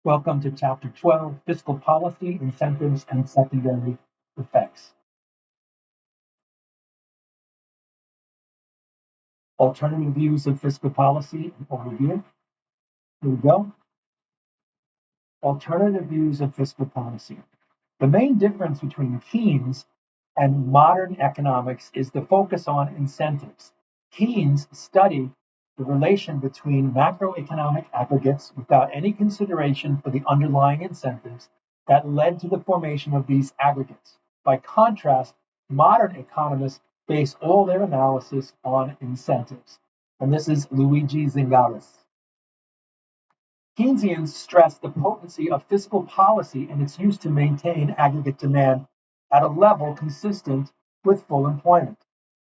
Welcome to Chapter 12, Fiscal Policy, Incentives, and Secondary Effects. Alternative views of fiscal policy overview. Here we go. Alternative views of fiscal policy. The main difference between Keynes and modern economics is the focus on incentives. Keynes studied the relation between macroeconomic aggregates without any consideration for the underlying incentives that led to the formation of these aggregates. By contrast, modern economists base all their analysis on incentives. And this is Luigi Zingales. Keynesians stress the potency of fiscal policy and its use to maintain aggregate demand at a level consistent with full employment.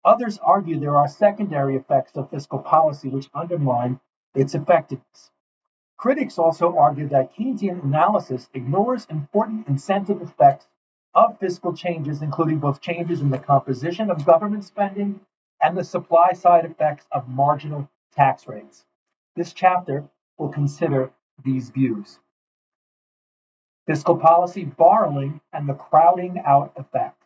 Others argue there are secondary effects of fiscal policy which undermine its effectiveness. Critics also argue that Keynesian analysis ignores important incentive effects of fiscal changes, including both changes in the composition of government spending and the supply side effects of marginal tax rates. This chapter will consider these views. Fiscal policy borrowing and the crowding out effect.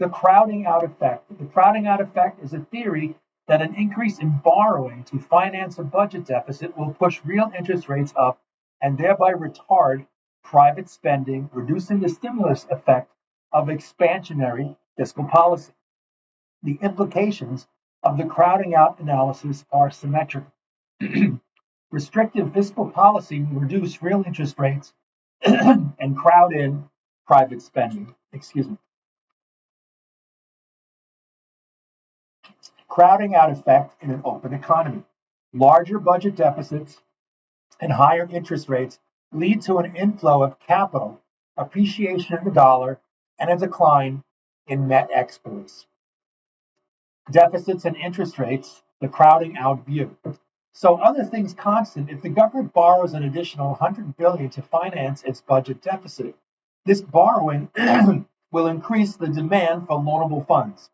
The crowding out effect. The crowding out effect is a theory that an increase in borrowing to finance a budget deficit will push real interest rates up and thereby retard private spending, reducing the stimulus effect of expansionary fiscal policy. The implications of the crowding out analysis are symmetrical. Restrictive fiscal policy will reduce real interest rates and crowd in private spending. Crowding out effect in an open economy. Larger budget deficits and higher interest rates lead to an inflow of capital, appreciation of the dollar, and a decline in net exports. Deficits and interest rates, the crowding out view. So other things constant, if the government borrows an additional 100 billion to finance its budget deficit, this borrowing will increase the demand for loanable funds,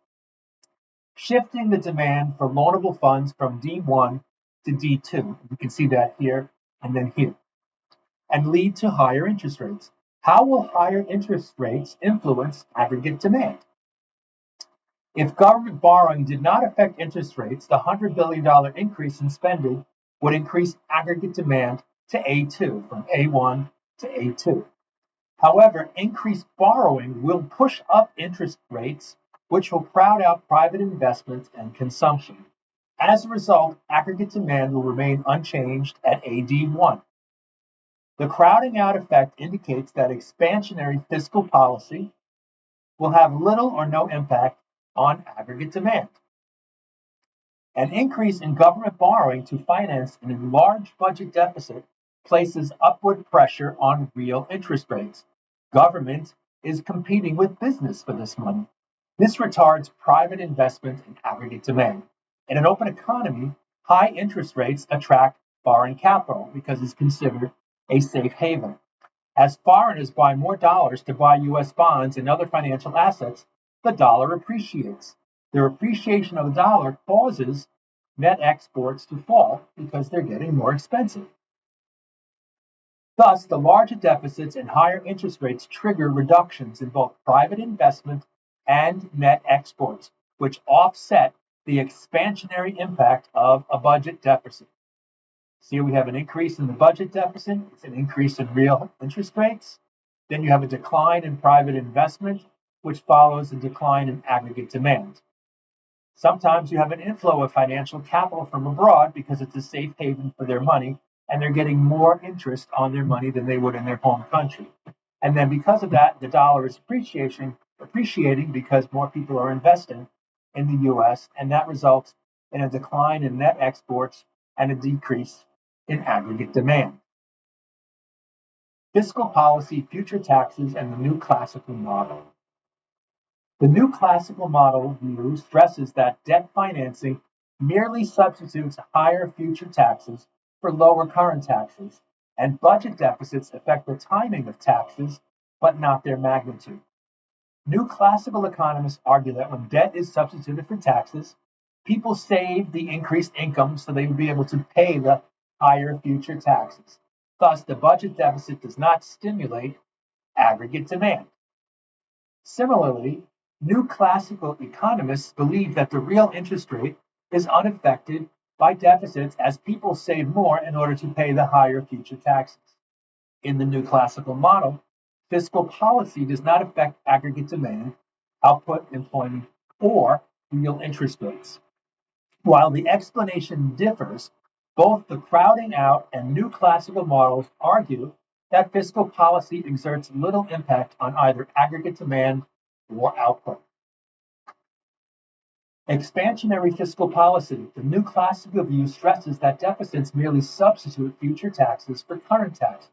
shifting the demand for loanable funds from D1 to D2. We can see that here and then here, and lead to higher interest rates. How will higher interest rates influence aggregate demand? If government borrowing did not affect interest rates, the $100 billion increase in spending would increase aggregate demand to A2, from A1 to A2. However, increased borrowing will push up interest rates, which will crowd out private investment and consumption. As a result, aggregate demand will remain unchanged at AD1. The crowding out effect indicates that expansionary fiscal policy will have little or no impact on aggregate demand. An increase in government borrowing to finance an enlarged budget deficit places upward pressure on real interest rates. Government is competing with business for this money. This retards private investment and aggregate demand. In an open economy, high interest rates attract foreign capital because it's considered a safe haven. As foreigners buy more dollars to buy US bonds and other financial assets, the dollar appreciates. The appreciation of the dollar causes net exports to fall because they're getting more expensive. Thus, the larger deficits and higher interest rates trigger reductions in both private investment and net exports, which offset the expansionary impact of a budget deficit. See, we have an increase in the budget deficit, it's an increase in real interest rates. Then you have a decline in private investment, which follows a decline in aggregate demand. Sometimes you have an inflow of financial capital from abroad because it's a safe haven for their money, and they're getting more interest on their money than they would in their home country. And then because of that, the dollar is appreciating because more people are investing in the US, and that results in a decline in net exports and a decrease in aggregate demand. Fiscal policy, future taxes, and the new classical model. The new classical model view stresses that debt financing merely substitutes higher future taxes for lower current taxes, and budget deficits affect the timing of taxes, but not their magnitude. New classical economists argue that when debt is substituted for taxes, people save the increased income so they would be able to pay the higher future taxes. Thus, the budget deficit does not stimulate aggregate demand. Similarly, new classical economists believe that the real interest rate is unaffected by deficits as people save more in order to pay the higher future taxes. In the new classical model, fiscal policy does not affect aggregate demand, output, employment, or real interest rates. While the explanation differs, both the crowding out and new classical models argue that fiscal policy exerts little impact on either aggregate demand or output. Expansionary fiscal policy. The new classical view stresses that deficits merely substitute future taxes for current taxes.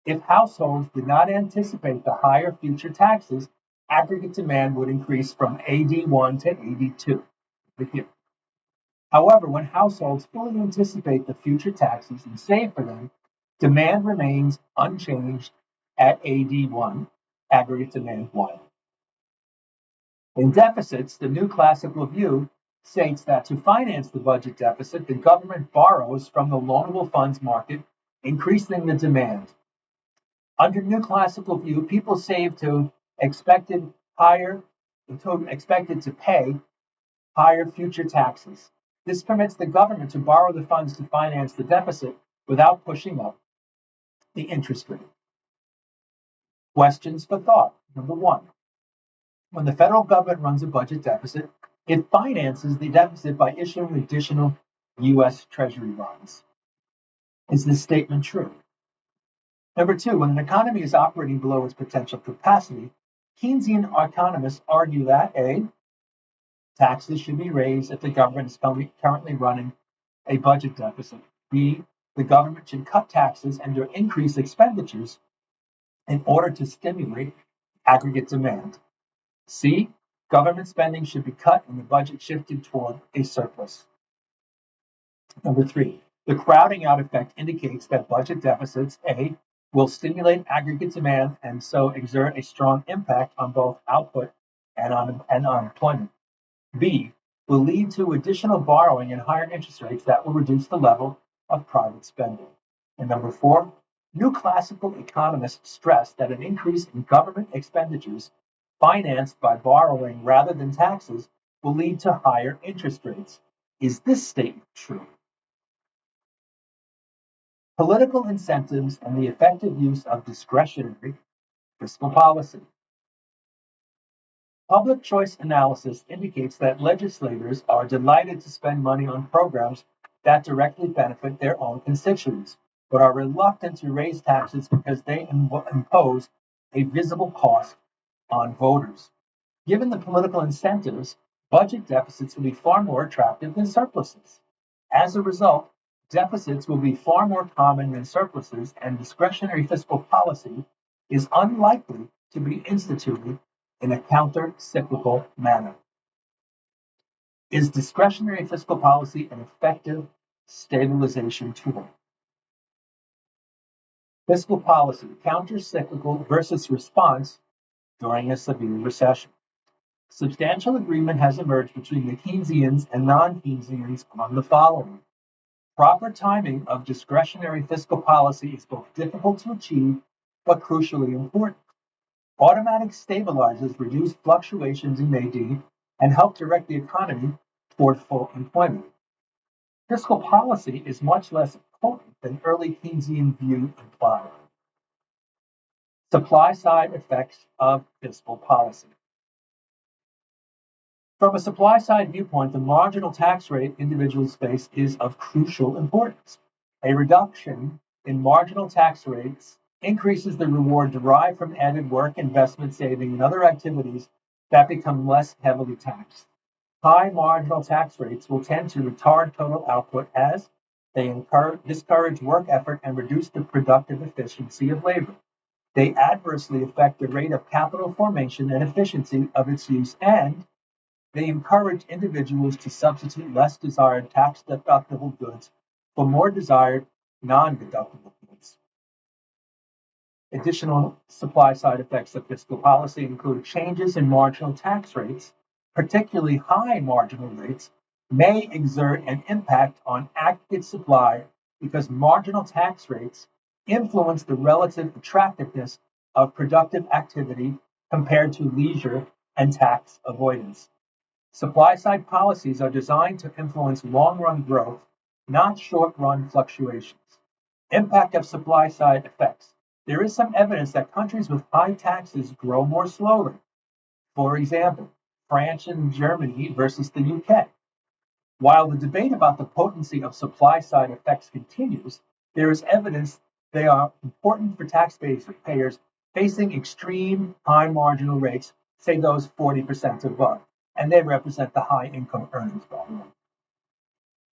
If households did not anticipate the higher future taxes, aggregate demand would increase from AD1 to AD2. However, when households fully anticipate the future taxes and save for them, demand remains unchanged at AD1, aggregate demand 1. In deficits, the new classical view states that to finance the budget deficit, the government borrows from the loanable funds market, increasing the demand. Under new classical view, people save to expected to pay higher future taxes. This permits the government to borrow the funds to finance the deficit without pushing up the interest rate. Questions for thought. Number one, when the federal government runs a budget deficit, it finances the deficit by issuing additional U.S. Treasury bonds. Is this statement true? Number two, when an economy is operating below its potential capacity, Keynesian economists argue that A, taxes should be raised if the government is currently running a budget deficit. B, the government should cut taxes and increase expenditures in order to stimulate aggregate demand. C, government spending should be cut and the budget shifted toward a surplus. Number three, the crowding out effect indicates that budget deficits, A, will stimulate aggregate demand and so exert a strong impact on both output and on employment. B, will lead to additional borrowing and higher interest rates that will reduce the level of private spending. And number four, new classical economists stress that an increase in government expenditures financed by borrowing rather than taxes will lead to higher interest rates. Is this statement true? Political incentives and the effective use of discretionary fiscal policy. Public choice analysis indicates that legislators are delighted to spend money on programs that directly benefit their own constituents, but are reluctant to raise taxes because they impose a visible cost on voters. Given the political incentives, budget deficits will be far more attractive than surpluses. As a result, deficits will be far more common than surpluses, and discretionary fiscal policy is unlikely to be instituted in a counter-cyclical manner. Is discretionary fiscal policy an effective stabilization tool? Fiscal policy, counter-cyclical versus response during a severe recession. Substantial agreement has emerged between the Keynesians and non-Keynesians on the following. Proper timing of discretionary fiscal policy is both difficult to achieve but crucially important. Automatic stabilizers reduce fluctuations in AD and help direct the economy toward full employment. Fiscal policy is much less potent than early Keynesian view implied. Supply-side effects of fiscal policy. From a supply-side viewpoint, the marginal tax rate individuals face is of crucial importance. A reduction in marginal tax rates increases the reward derived from added work, investment, saving, and other activities that become less heavily taxed. High marginal tax rates will tend to retard total output as they discourage work effort and reduce the productive efficiency of labor. They adversely affect the rate of capital formation and efficiency of its use, and they encourage individuals to substitute less desired tax-deductible goods for more desired non-deductible goods. Additional supply-side effects of fiscal policy include changes in marginal tax rates, particularly high marginal rates, may exert an impact on aggregate supply because marginal tax rates influence the relative attractiveness of productive activity compared to leisure and tax avoidance. Supply-side policies are designed to influence long-run growth, not short-run fluctuations. Impact of supply-side effects. There is some evidence that countries with high taxes grow more slowly. For example, France and Germany versus the UK. While the debate about the potency of supply-side effects continues, there is evidence they are important for taxpayers facing extreme high marginal rates, say those 40% above, and they represent the high income earners.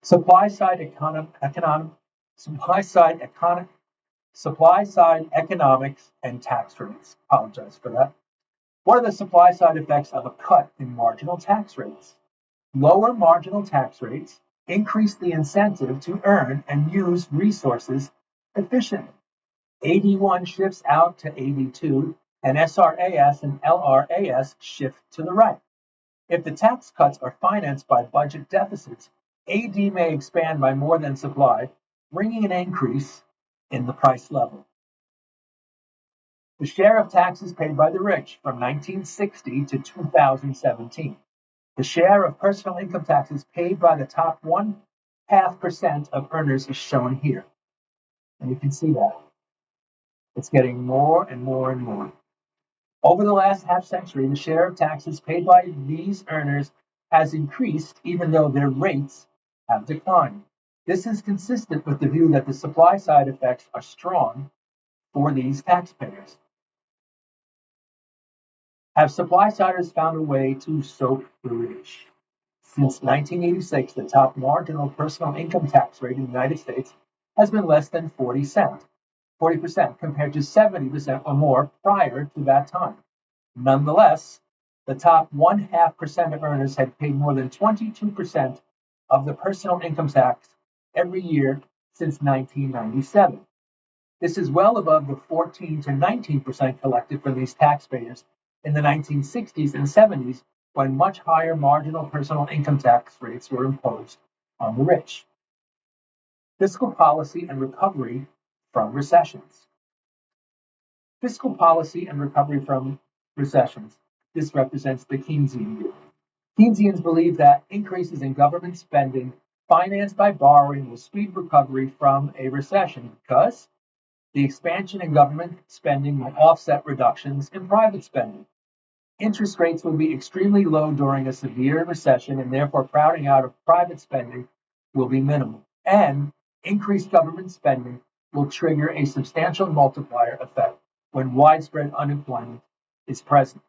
Supply-side economics and tax rates. Apologize for that. What are the supply-side effects of a cut in marginal tax rates? Lower marginal tax rates increase the incentive to earn and use resources efficiently. AD1 shifts out to AD2, and SRAS and LRAS shift to the right. If the tax cuts are financed by budget deficits, AD may expand by more than supply, bringing an increase in the price level. The share of taxes paid by the rich from 1960 to 2017. The share of personal income taxes paid by the top 0.5% of earners is shown here. And you can see that. It's getting more and more and more. Over the last half century, the share of taxes paid by these earners has increased even though their rates have declined. This is consistent with the view that the supply side effects are strong for these taxpayers. Have supply-siders found a way to soak the rich? Since 1986, the top marginal personal income tax rate in the United States has been less than 40% compared to 70% or more prior to that time. Nonetheless, the top 0.5% of earners had paid more than 22% of the personal income tax every year since 1997. This is well above the 14 to 19% collected from these taxpayers in the 1960s and 70s, when much higher marginal personal income tax rates were imposed on the rich. Fiscal policy and recovery from recessions. Fiscal policy and recovery from recessions. This represents the Keynesian view. Keynesians believe that increases in government spending financed by borrowing will speed recovery from a recession because the expansion in government spending will offset reductions in private spending. Interest rates will be extremely low during a severe recession, and therefore crowding out of private spending will be minimal. And increased government spending will trigger a substantial multiplier effect when widespread unemployment is present.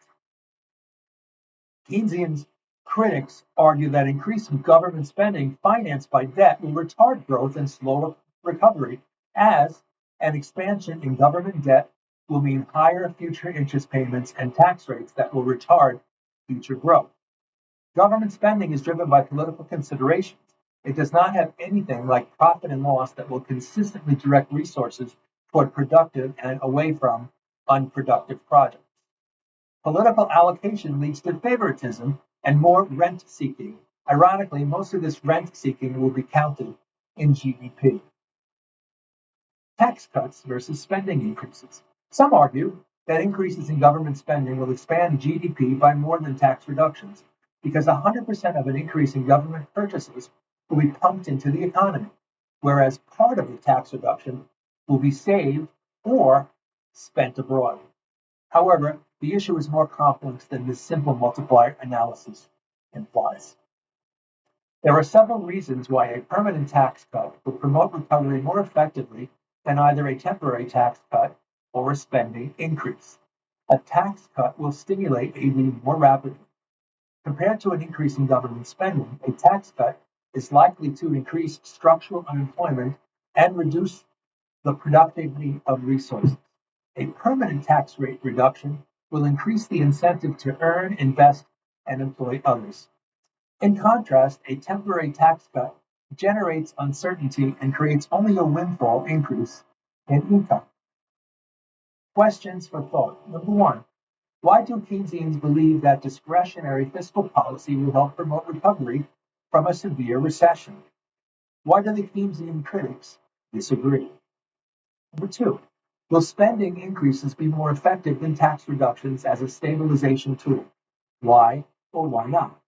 Keynesian critics argue that increased government spending financed by debt will retard growth and slow recovery, as an expansion in government debt will mean higher future interest payments and tax rates that will retard future growth. Government spending is driven by political considerations. It does not have anything like profit and loss that will consistently direct resources toward productive and away from unproductive projects. Political allocation leads to favoritism and more rent seeking. Ironically, most of this rent seeking will be counted in GDP. Tax cuts versus spending increases. Some argue that increases in government spending will expand GDP by more than tax reductions, because 100% of an increase in government purchases will be pumped into the economy, whereas part of the tax reduction will be saved or spent abroad. However, the issue is more complex than this simple multiplier analysis implies. There are several reasons why a permanent tax cut will promote recovery more effectively than either a temporary tax cut or a spending increase. A tax cut will stimulate AD more rapidly. Compared to an increase in government spending, a tax cut is likely to increase structural unemployment and reduce the productivity of resources. A permanent tax rate reduction will increase the incentive to earn, invest, and employ others. In contrast, a temporary tax cut generates uncertainty and creates only a windfall increase in income. Questions for thought. Number one, why do Keynesians believe that discretionary fiscal policy will help promote recovery from a severe recession? Why do the Keynesian critics Disagree. Number two, will spending increases be more effective than tax reductions as a stabilization tool? Why or why not?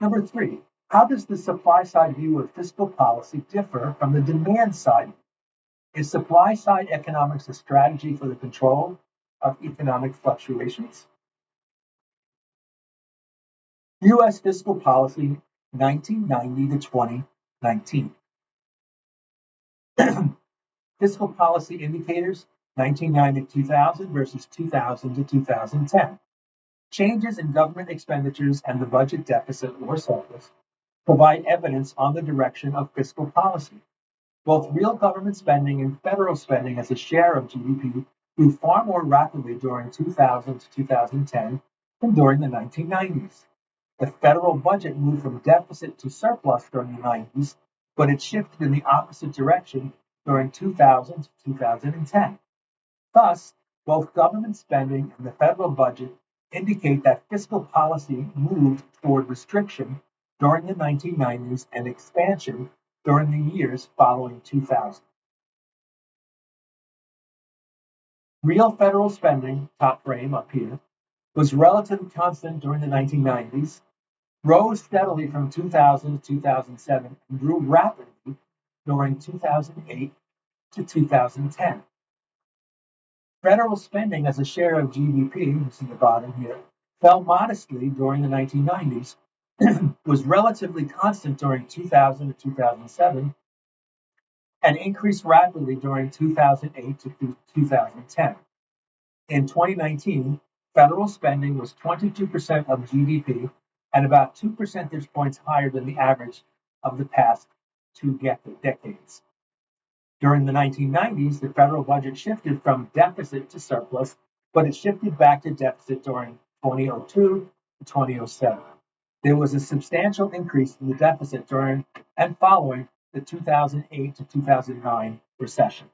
Number three, how does the supply side view of fiscal policy differ from the demand side? Is supply side economics a strategy for the control of economic fluctuations? U.S. fiscal policy 1990 to 2019. Fiscal policy indicators 1990 to 2000 versus 2000 to 2010. Changes in government expenditures and the budget deficit or surplus provide evidence on the direction of fiscal policy. Both real government spending and federal spending as a share of GDP grew far more rapidly during 2000 to 2010 than during the 1990s. The federal budget moved from deficit to surplus during the 90s, but it shifted in the opposite direction during 2000 to 2010. Thus, both government spending and the federal budget indicate that fiscal policy moved toward restriction during the 1990s and expansion during the years following 2000. Real federal spending, top frame up here, was relatively constant during the 1990s, rose steadily from 2000 to 2007, and grew rapidly during 2008 to 2010. Federal spending as a share of GDP, this is the bottom here, fell modestly during the 1990s, was relatively constant during 2000 to 2007, and increased rapidly during 2008 to 2010. In 2019, federal spending was 22% of GDP and about 2 percentage points higher than the average of the past two decades. During the 1990s, the federal budget shifted from deficit to surplus, but it shifted back to deficit during 2002 to 2007. There was a substantial increase in the deficit during and following the 2008 to 2009 recession.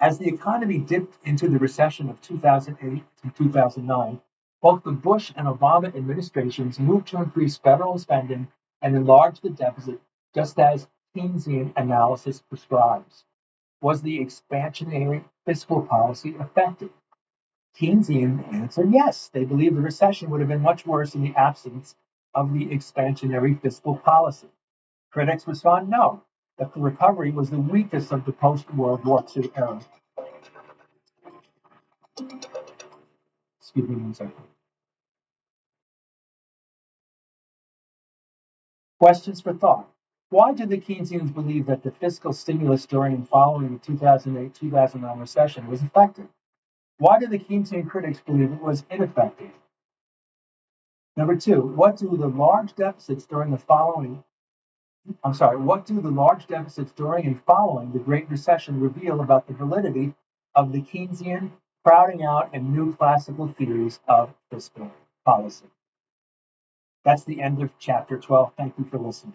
As the economy dipped into the recession of 2008 to 2009, both the Bush and Obama administrations moved to increase federal spending and enlarge the deficit, just as Keynesian analysis prescribes. Was the expansionary fiscal policy effective? Keynesian answer, yes. They believe the recession would have been much worse in the absence of the expansionary fiscal policy. Critics respond, no. The recovery was the weakest of the post-World War II era. Excuse me one second. Questions for thought. Why did the Keynesians believe that the fiscal stimulus during and following the 2008-2009 recession was effective? Why did the Keynesian critics believe it was ineffective? Number two, what do the large deficits during and following the Great Recession reveal about the validity of the Keynesian crowding out and new classical theories of fiscal policy? That's the end of chapter 12. Thank you for listening.